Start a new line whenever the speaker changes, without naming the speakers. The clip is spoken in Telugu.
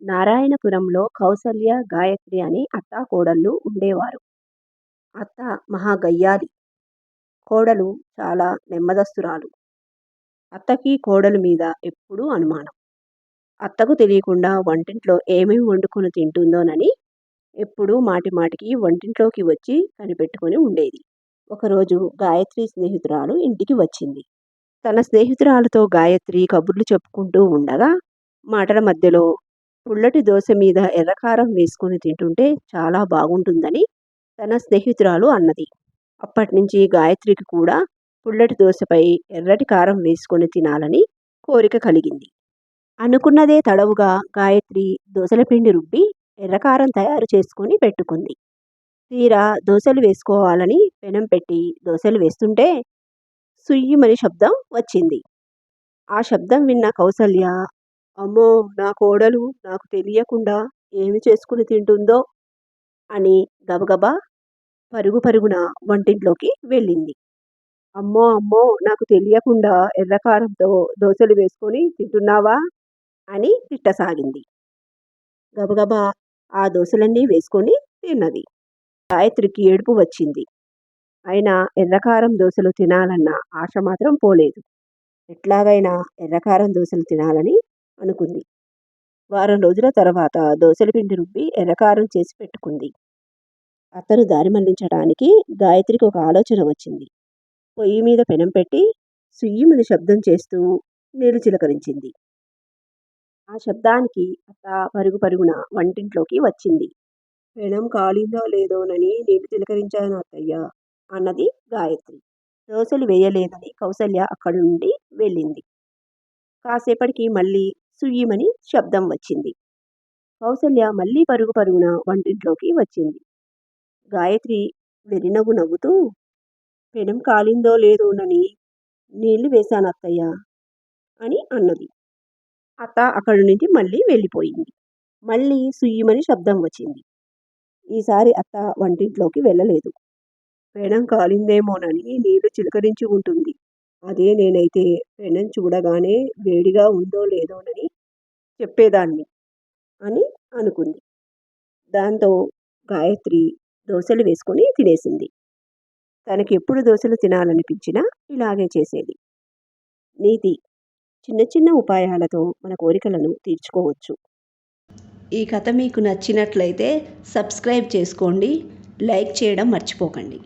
నారాయణపురంలో కౌసల్య, గాయత్రి అని అత్తాకోడళ్ళు ఉండేవారు. అత్త మహా గయ్యాళి, కోడలు చాలా నెమ్మదస్తురాలు. అత్తకి కోడలు మీద ఎప్పుడూ అనుమానం. అత్తకు తెలియకుండా వంటింట్లో ఏమేమి వండుకొని తింటుందోనని ఎప్పుడూ మాటిమాటికి వంటింట్లోకి వచ్చి కనిపెట్టుకొని ఉండేది. ఒకరోజు గాయత్రి స్నేహితురాలు ఇంటికి వచ్చింది. తన స్నేహితురాలతో గాయత్రి కబుర్లు చెప్పుకుంటూ ఉండగా మాటల మధ్యలో పుల్లటి దోస మీద ఎర్రకారం వేసుకొని తింటుంటే చాలా బాగుంటుందని తన స్నేహితురాలు అన్నది. అప్పటినుంచి గాయత్రికి కూడా పుల్లటి దోసపై ఎర్రటి కారం వేసుకొని తినాలని కోరిక కలిగింది. అనుకున్నదే తడవుగా గాయత్రి దోసల పిండి రుబ్బి ఎర్రకారం తయారు చేసుకొని పెట్టుకుంది. తీరా దోసలు వేసుకోవాలని పెనం పెట్టి దోసలు వేస్తుంటే సుయ్యిమని శబ్దం వచ్చింది. ఆ శబ్దం విన్న కౌసల్య, అమ్మో, నా కోడలు నాకు తెలియకుండా ఏమి చేసుకుని తింటుందో అని గబగబా పరుగు పరుగున వంటింట్లోకి వెళ్ళింది. అమ్మో అమ్మో, నాకు తెలియకుండా ఎర్రకారంతో దోసలు వేసుకొని తింటున్నావా అని తిట్టసాగింది. గబగబా ఆ దోసలన్నీ వేసుకొని తిన్నది. గాయత్రికి ఏడుపు వచ్చింది. అయినా ఎర్రకారం దోసలు తినాలన్న ఆశ మాత్రం పోలేదు. ఎట్లాగైనా ఎర్రకారం దోసలు తినాలని అనుకుంది. వారం రోజుల తర్వాత దోసల పిండి రుబ్బి ఎర్రకారం చేసి పెట్టుకుంది. అతను దారి మళ్లించడానికి గాయత్రికి ఒక ఆలోచన వచ్చింది. పొయ్యి మీద పెనం పెట్టి సుయ్యిమని శబ్దం చేస్తూ నీళ్లు చిలకరించింది. ఆ శబ్దానికి అత్త పరుగు పరుగున వంటింట్లోకి వచ్చింది. పెనం కాలిందో లేదోనని నీళ్లు చిలకరించాను అత్తయ్య అన్నది గాయత్రి. దోసలు వేయలేదని కౌసల్య అక్కడి నుండి వెళ్ళింది. కాసేపటికి మళ్ళీ సుయ్యిమని శబ్దం వచ్చింది. కౌసల్య మళ్ళీ పరుగు పరుగున వంటింట్లోకి వచ్చింది. గాయత్రి వెరినవ్వు నవ్వుతూ, పెనం కాలిందో లేదోనని నీళ్లు వేశాను అత్తయ్య అని అన్నది. అత్త అక్కడి నుంచి మళ్ళీ వెళ్ళిపోయింది. మళ్ళీ సుయ్యిమని శబ్దం వచ్చింది. ఈసారి అత్త వంటింట్లోకి వెళ్ళలేదు. పెనం కాలిందేమోనని నీళ్లు చిలకరించి ఉంటుంది. అదే నేనైతే పెనం చూడగానే వేడిగా ఉందో లేదోనని చెప్పేదాన్ని అని అనుకుంది. దాంతో గాయత్రి దోసలు వేసుకొని తినేసింది. తనకి ఎప్పుడు దోసలు తినాలనిపించినా ఇలాగే చేసేది. నీతి: చిన్న చిన్న ఉపాయాలతో మన కోరికలను తీర్చుకోవచ్చు. ఈ కథ మీకు నచ్చినట్లయితే సబ్స్క్రైబ్ చేసుకోండి, లైక్ చేయడం మర్చిపోకండి.